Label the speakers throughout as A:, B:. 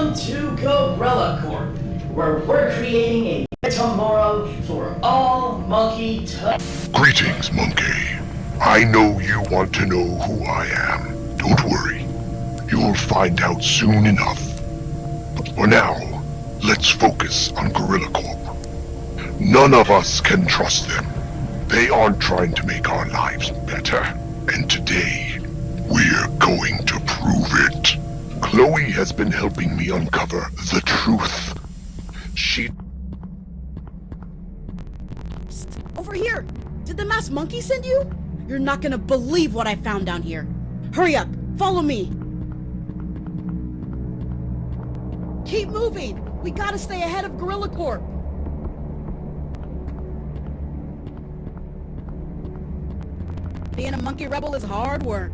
A: Welcome to Gorilla Corp, where we're creating a better tomorrow for all monkey
B: Greetings, monkey. I know you want to know who I am. Don't worry. You'll find out soon enough. But for now, let's focus on Gorilla Corp. None of us can trust them. They aren't trying to make our lives better. And today, we're going to prove it. Chloe has been helping me uncover the truth.
C: Psst, over here! Did the masked monkey send you? You're not gonna believe what I found down here. Hurry up, follow me. Keep moving! We gotta stay ahead of Gorilla Corp. Being a monkey rebel is hard work.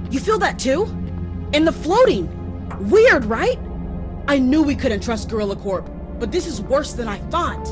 C: You feel that too? And the floating! Weird, right? I knew we couldn't trust Gorilla Corp, but this is worse than I thought.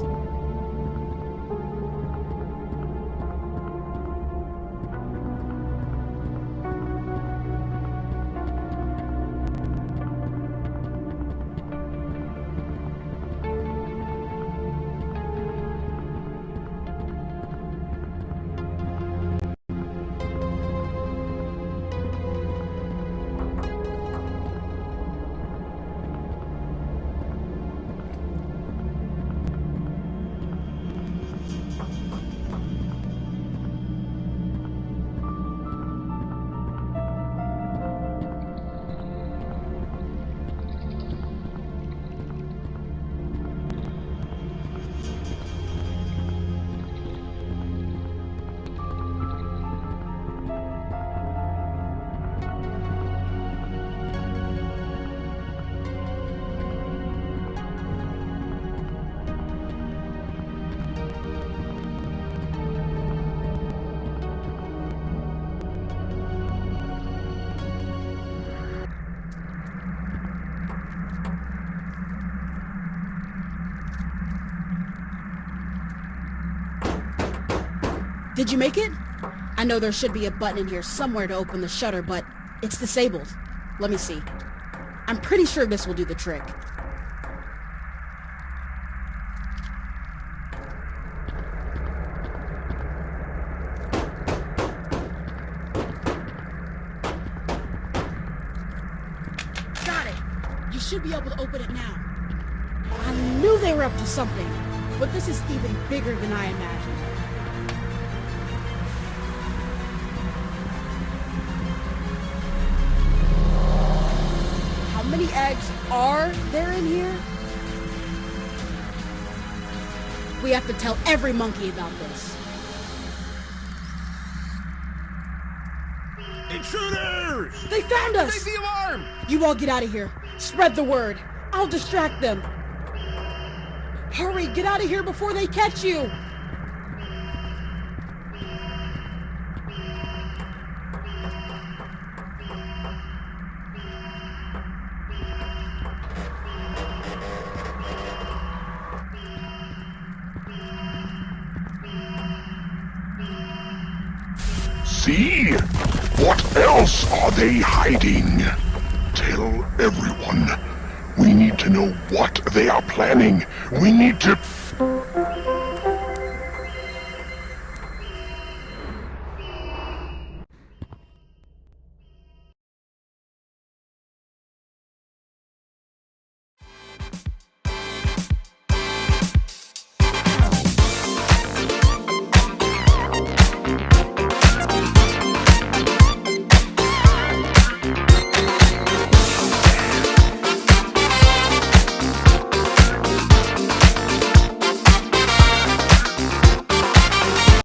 C: Did you make it? I know there should be a button in here somewhere to open the shutter, but it's disabled. Let me see. I'm pretty sure this will do the trick. Got it! You should be able to open it now. I knew they were up to something, but this is even bigger than I imagined. How many eggs are there in here? We have to tell every monkey about this.
D: Intruders!
C: They found us!
D: Raise the alarm!
C: You all get out of here. Spread the word. I'll distract them. Hurry, get out of here before they catch you!
B: See? What else are they hiding? Tell everyone. We need to know what they are planning. We need to...